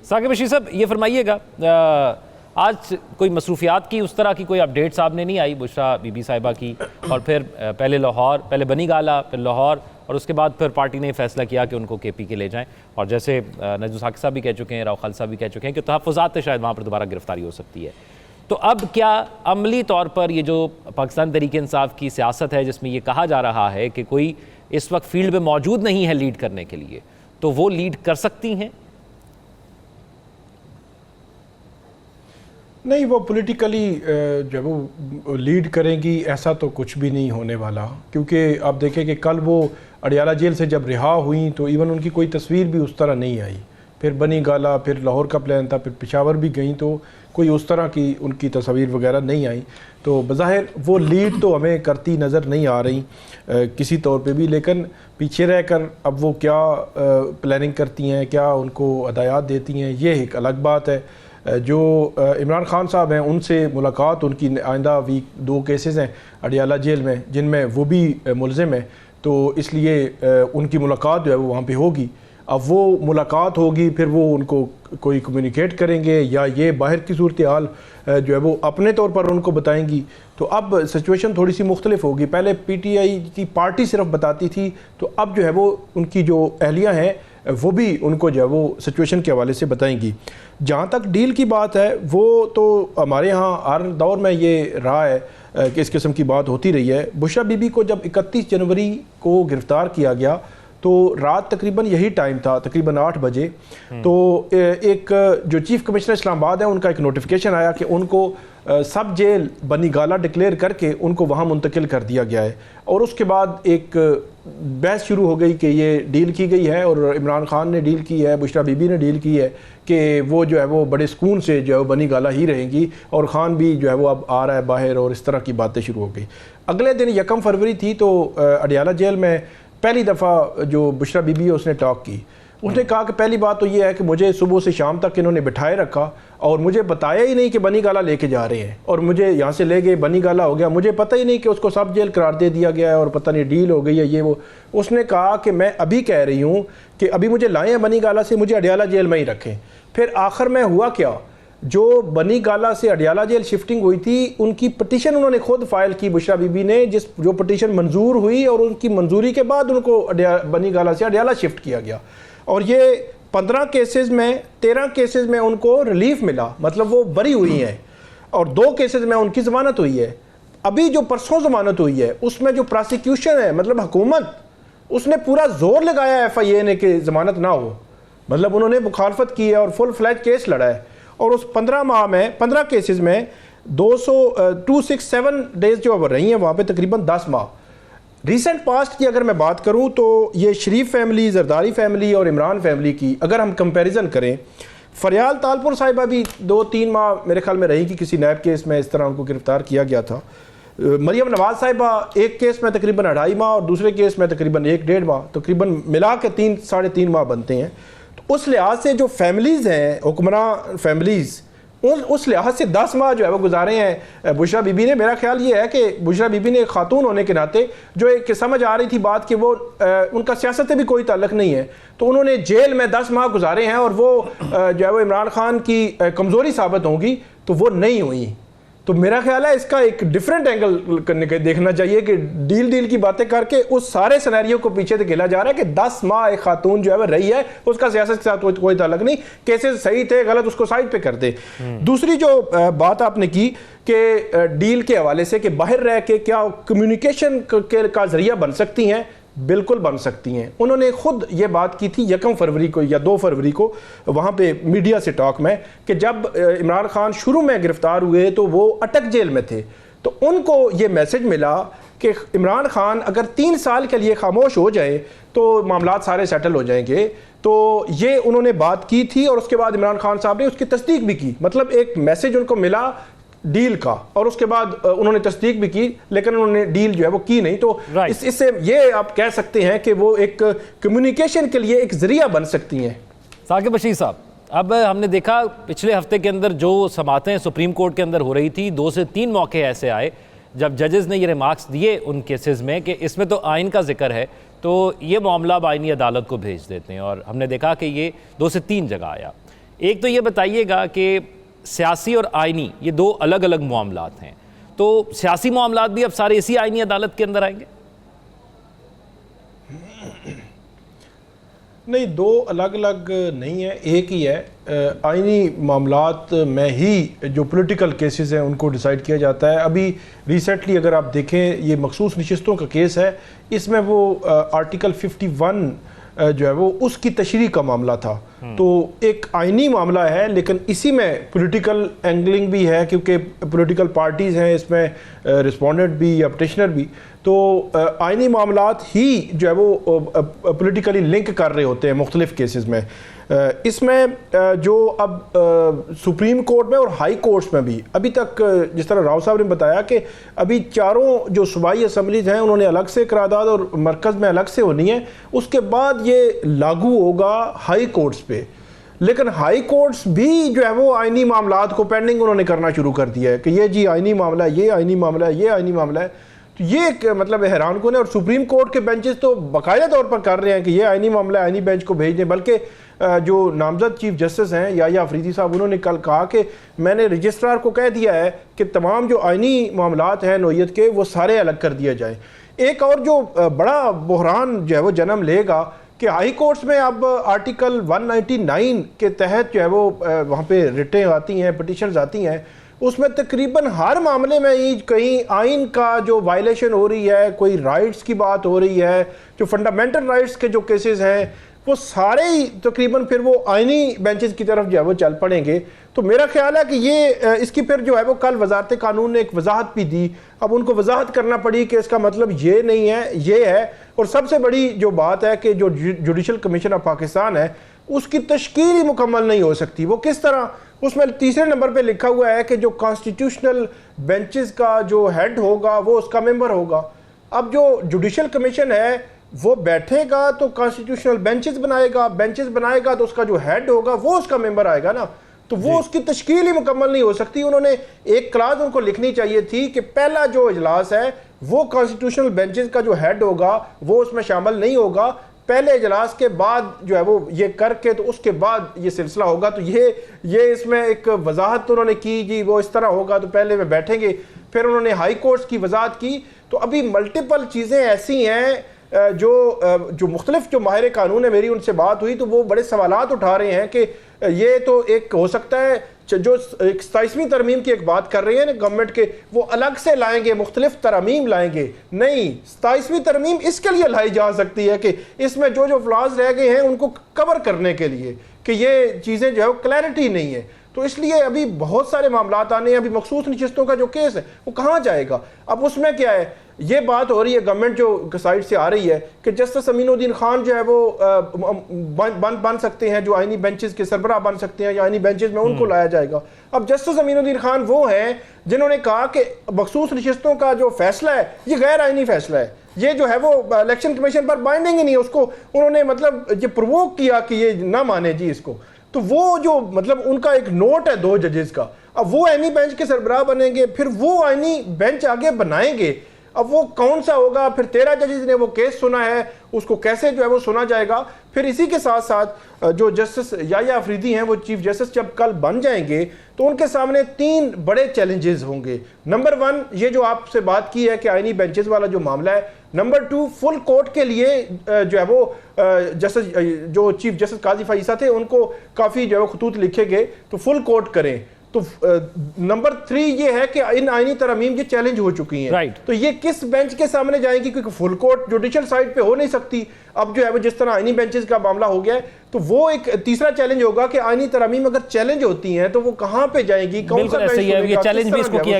साकिब बशीर साहब, ये फरमाइएगा, आज कोई मसरूफियात की उस तरह की कोई अपडेट सामने नहीं आई बुशरा बीबी साहिबा की, और फिर पहले लाहौर, पहले बनी गाला, फिर लाहौर, और उसके बाद फिर पार्टी ने फैसला किया कि उनको KP के ले जाएं। और जैसे नजू साकिब साहब भी कह चुके हैं, राव खालिद साहब भी कह चुके हैं कि तहफ़्फ़ुज़ात शायद वहाँ पर दोबारा गिरफ्तारी हो सकती है। तो अब क्या अमली तौर पर ये जो पाकिस्तान तहरीक इंसाफ की सियासत है, जिसमें ये कहा जा रहा है कि कोई इस वक्त फील्ड में मौजूद नहीं है लीड करने के लिए, तो वो लीड कर सकती हैं? नहीं, वो पॉलिटिकली जब वो लीड करेंगी ऐसा तो कुछ भी नहीं होने वाला, क्योंकि आप देखें कि कल वो अडियाला जेल से जब रिहा हुई तो इवन उनकी कोई तस्वीर भी उस तरह नहीं आई। फिर बनी गाला, फिर लाहौर का प्लान था, फिर पेशावर भी गई तो कोई उस तरह की उनकी तस्वीर वगैरह नहीं आई। तो बज़ाहिर वो लीड तो हमें करती नज़र नहीं आ रही किसी तौर पे भी, लेकिन पीछे रहकर अब वो क्या प्लानिंग करती हैं, क्या उनको हदायत देती हैं, ये एक अलग बात है। जो इमरान खान साहब हैं उनसे मुलाकात उनकी आइंदा वीक 2 केसेस हैं अडियाला जेल में जिनमें वो भी मुलज़िम है, तो इसलिए उनकी मुलाकात जो है वो वहाँ पे होगी। अब वो मुलाकात होगी, फिर वो उनको कोई कम्युनिकेट करेंगे या ये बाहर की सूरत हाल जो है वो अपने तौर पर उनको बताएंगी। तो अब सिचुएशन थोड़ी सी मुख्तलिफ होगी। पहले PTI की पार्टी सिर्फ बताती थी, तो अब जो है वो उनकी जो अहलियाँ हैं वो भी उनको जो है वो सिचुएशन के हवाले से बताएंगी। जहाँ तक डील की बात है, वो तो हमारे यहाँ हर दौर में ये रहा है कि इस किस्म की बात होती रही है। बुशरा बीबी को जब 31 जनवरी को गिरफ़्तार किया गया तो रात तकरीबन यही टाइम था, तकरीबन 8 बजे। तो एक जो चीफ़ कमिश्नर इस्लामाबाद है उनका एक नोटिफिकेशन आया कि उनको सब जेल बनी गाला डिक्लेयर करके उनको वहाँ मुंतकिल कर दिया गया है। और उसके बाद एक बहस शुरू हो गई कि ये डील की गई है और इमरान खान ने डील की है, बुशरा बीबी ने डील की है कि वो जो है वो बड़े सुकून से जो है वो बनी गाला ही रहेंगी और ख़ान भी जो है वो अब आ रहा है बाहर, और इस तरह की बातें शुरू हो गई। अगले दिन 1 फरवरी थी तो अडियाला जेल में पहली दफ़ा जो बुशरा बीबी है उसने टॉक की। उसने कहा कि पहली बात तो ये है कि मुझे सुबह से शाम तक इन्होंने बिठाए रखा और मुझे बताया ही नहीं कि बनी गाला लेके जा रहे हैं, और मुझे यहाँ से ले गए, बनी गाला हो गया, मुझे पता ही नहीं कि उसको सब जेल करार दे दिया गया है और पता नहीं डील हो गई है ये वो। उसने कहा कि मैं अभी कह रही हूँ कि अभी मुझे लाएँ हैं बनी गाला से, मुझे अडियाला जेल में ही रखें। फिर आखिर में हुआ क्या, जो बनी गाला से अडियाला जेल शिफ्टिंग हुई थी उनकी पटिशन उन्होंने खुद फाइल की बुशरा बीबी ने, जो पटिशन मंजूर हुई और उनकी मंजूरी के बाद उनको बनी गाला से अडियाला शिफ्ट किया गया। और ये 15 केसेस में 13 केसेस में उनको रिलीफ मिला, मतलब वो बरी हुई हैं, और 2 केसेस में उनकी ज़मानत हुई है। अभी जो परसों ज़मानत हुई है उसमें जो प्रोसिक्यूशन है, मतलब हुकूमत, उसने पूरा जोर लगाया FIA ने कि ज़मानत ना हो, मतलब उन्होंने मुखालफत की है और फुल फ्लैज केस लड़ा है। और उस 15 माह में 15 केसेस में 267 डेज जो अब रही हैं वहाँ पे तकरीबन 10 माह। रिसेंट पास्ट की अगर मैं बात करूँ तो ये शरीफ फैमिली, जरदारी फैमिली और इमरान फैमिली की अगर हम कंपैरिजन करें, फरियाल तालपुर साहिबा भी 2-3 माह मेरे ख्याल में रही कि किसी नैब केस में इस तरह उनको गिरफ्तार किया गया था। मरियम नवाज साहिबा एक केस में तकरीबन 2.5 माह और दूसरे केस में तकरीबन 1-1.5 माह, तकरीबन मिला के 3-3.5 माह बनते हैं। तो उस लिहाज से जो फैमिलीज़ हैं, हुक्मरान फैमिलीज़, उस लिहाज से 10 माह जो है वो गुजारे हैं बुशरा बीबी ने। मेरा ख्याल ये है कि बुशरा बीबी ने खातून होने के नाते जो एक समझ आ रही थी बात कि वो उनका सियासत से भी कोई ताल्लुक नहीं है, तो उन्होंने जेल में 10 माह गुजारे हैं और वो जो है वो इमरान खान की कमज़ोरी साबित होंगी, तो वो नहीं हुई। तो मेरा ख्याल है इसका एक डिफरेंट एंगल करने के देखना चाहिए कि डील की बातें करके उस सारे सिनेरियो को पीछे धकेला जा रहा है कि 10 माह एक खातून जो है वह रही है, उसका सियासत के साथ कोई ताल्लुक नहीं, केसेस सही थे गलत उसको साइड पे कर दे। दूसरी जो बात आपने की कि डील के हवाले से कि बाहर रह के क्या कम्युनिकेशन का जरिया बन सकती हैं, बिल्कुल बन सकती हैं। उन्होंने खुद ये बात की थी 1 फरवरी को या 2 फरवरी को वहाँ पे मीडिया से टॉक में कि जब इमरान खान शुरू में गिरफ्तार हुए तो वो अटक जेल में थे, तो उनको ये मैसेज मिला कि इमरान खान अगर 3 साल के लिए खामोश हो जाए तो मामलात सारे सेटल हो जाएंगे। तो ये उन्होंने बात की थी और उसके बाद इमरान खान साहब ने उसकी तस्दीक भी की, मतलब एक मैसेज उनको मिला डील का, और उसके बाद उन्होंने तस्दीक भी की, लेकिन उन्होंने डील जो है वो की नहीं। तो इससे ये आप कह सकते हैं कि वो एक कम्युनिकेशन के लिए एक जरिया बन सकती हैं। साकिब बशीर साहब, अब हमने देखा पिछले हफ्ते के अंदर जो समातें सुप्रीम कोर्ट के अंदर हो रही थी, 2 से 3 मौके ऐसे आए जब जजेस ने ये रिमार्क्स दिए उन केसेस में कि इसमें तो आइन का जिक्र है, तो ये मामला आइनी अदालत को भेज देते हैं, और हमने देखा कि ये 2 से 3 जगह आया। एक तो ये बताइएगा कि सियासी और आइनी ये दो अलग अलग मामलात हैं, तो सियासी मामलात भी अब सारे इसी आइनी अदालत के अंदर आएंगे? नहीं, दो अलग अलग नहीं है, एक ही है। आइनी मामलात में ही जो पॉलिटिकल केसेस हैं उनको डिसाइड किया जाता है। अभी रिसेंटली अगर आप देखें, ये मखसूस नशिस्तों का केस है, इसमें वो आर्टिकल 51 जो है वो उसकी तशरीह का मामला था। तो एक आइनी मामला है, लेकिन इसी में पॉलिटिकल एंगलिंग भी है, क्योंकि पॉलिटिकल पार्टीज़ हैं इसमें, रिस्पोंडेंट भी या पटिशनर भी। तो आइनी मामलात ही जो है वो पॉलिटिकली लिंक कर रहे होते हैं मुख्तलिफ केसेस में। इसमें जो अब सुप्रीम कोर्ट में और हाई कोर्ट्स में भी अभी तक, जिस तरह राव साहब ने बताया कि अभी चारों जो सूबाई असम्बलीज हैं उन्होंने अलग से करारदाद और मरकज़ में अलग से होनी है, उसके बाद ये लागू होगा हाई कोर्ट्स पे। लेकिन हाई कोर्ट्स भी जो है वो आइनी मामलात को पेंडिंग उन्होंने करना शुरू कर दिया है कि ये जी आइनी मामला है, ये आइनी मामला है, ये आइनी मामला है। तो ये एक मतलब हैरान कौन है। और सुप्रीम कोर्ट के बेंचेस तो बाकायदा तौर पर कर रहे हैं कि ये आइनी मामला है, आइनी बेंच को भेज दें। बल्कि जो नामजद चीफ जस्टिस हैं या अफरीदी साहब, उन्होंने कल कहा कि मैंने रजिस्ट्रार को कह दिया है कि तमाम जो आइनी मामलात हैं नौयत के, वो सारे अलग कर दिए जाएँ। एक और जो बड़ा बहरान जो है वो जन्म लेगा कि हाई कोर्ट्स में अब आर्टिकल 199 के तहत जो है वो वहाँ पे रिटें आती हैं, पिटिशंस आती हैं, उसमें तकरीबन हर मामले में ही कहीं आइन का जो वायलेशन हो रही है, कोई राइट्स की बात हो रही है, जो फंडामेंटल राइट्स के जो केसेस हैं वो सारे ही तकरीबन फिर वो आइनी बेंचेस की तरफ जो है वो चल पड़ेंगे। तो मेरा ख्याल है कि ये इसकी फिर जो है वो कल वजारत कानून ने एक वजाहत भी दी। अब उनको वजाहत करना पड़ी कि इसका मतलब ये नहीं है, ये है। और सबसे बड़ी जो बात है कि जो जुडिशल कमीशन ऑफ पाकिस्तान है उसकी तश्कील ही मुकम्मल नहीं हो सकती। वो किस तरह, उसमें तीसरे नंबर पे लिखा हुआ है कि जो कॉन्स्टिट्यूशनल बेंचेस का जो हेड होगा वो उसका मेंबर होगा। अब जो जुडिशल कमीशन है वो बैठेगा तो कॉन्स्टिट्यूशनल बेंचेस बनाएगा तो उसका जो हेड होगा वो उसका मेंबर आएगा ना, तो वो उसकी तश्कील ही मुकम्मल नहीं हो सकती। उन्होंने एक क्लास उनको लिखनी चाहिए थी कि पहला जो इजलास है वो कॉन्स्टिट्यूशनल बेंचेस का जो हेड होगा वो उसमें शामिल नहीं होगा, पहले इजलास के बाद जो है वो ये करके तो उसके बाद ये सिलसिला होगा। तो ये इसमें एक वजाहत तो उन्होंने की जी वो इस तरह होगा, तो पहले में बैठेंगे। फिर उन्होंने हाई कोर्ट्स की वजाहत की। तो अभी मल्टीपल चीज़ें ऐसी हैं जो मुख्तलिफ जो माहिर कानून है, मेरी उनसे बात हुई तो वो बड़े सवालात उठा रहे हैं कि ये तो एक हो सकता है जो 27वीं तरमीम की एक बात कर रही है ना गवर्नमेंट के, वो अलग से लाएंगे, मुख्तलिफ तरमीम लाएंगे। नहीं, 27वीं तरमीम इसके लिए लाई जा सकती है कि इसमें जो जो फ्लॉज रह गए हैं उनको कवर करने के लिए, कि ये चीज़ें जो है वो क्लैरिटी नहीं है। तो इसलिए अभी बहुत सारे मामलात आने हैं। अभी मखसूस नशिस्तों का जो केस है वो कहाँ जाएगा? अब उसमें क्या है, ये बात हो रही है गवर्नमेंट जो साइड से आ रही है कि जस्टिस अमीनुद्दीन खान जो है वो बन सकते हैं, जो आइनी बेंचेस के सरबराह बन सकते हैं या आइनी बेंचेस में उनको लाया जाएगा। अब जस्टिस अमीनुद्दीन खान वो हैं जिन्होंने कहा कि मखसूस नशिस्तों का जो फैसला है ये गैर आइनी फैसला है, ये जो है वो इलेक्शन कमीशन पर बाइंडिंग ही नहीं है। उसको उन्होंने मतलब ये प्रोवोक किया कि ये ना माने जी इसको। तो वो जो मतलब उनका एक नोट है 2 जजेस का, अब वो आइनी बेंच के सरबराह बनेंगे, फिर वो आइनी बेंच आगे बनाएंगे। अब वो कौन सा होगा? फिर 13 जजेस ने वो केस सुना है, उसको कैसे जो है वो सुना जाएगा? फिर इसी के साथ साथ जो जस्टिस याया अफरीदी हैं वो चीफ जस्टिस जब कल बन जाएंगे तो उनके सामने 3 बड़े चैलेंजेस होंगे। नंबर 1, ये जो आपसे बात की है कि आइनी बेंचेस वाला जो मामला है। नंबर 2, फुल कोर्ट के लिए जो है वो जस्टिस जो चीफ जस्टिस काजी फईसा थे उनको काफ़ी जो है वो खतूत लिखे गए तो फुल कोर्ट करें। तो नंबर 3 ये है कि इन आइनी तरमीम ये चैलेंज हो चुकी हैं। तो ये किस बेंच के सामने जाएंगी? क्योंकि फुल कोर्ट जुडिशल साइड पे हो नहीं सकती। अब जो है वो जिस तरह आइनी बेंचेस का मामला हो गया है, तो वो एक तीसरा चैलेंज होगा कि आइनी तरमीम अगर चैलेंज होती हैं तो वो कहाँ पे जाएंगी, कौन सा बेंच? ये चैलेंज भी इसको किया गया।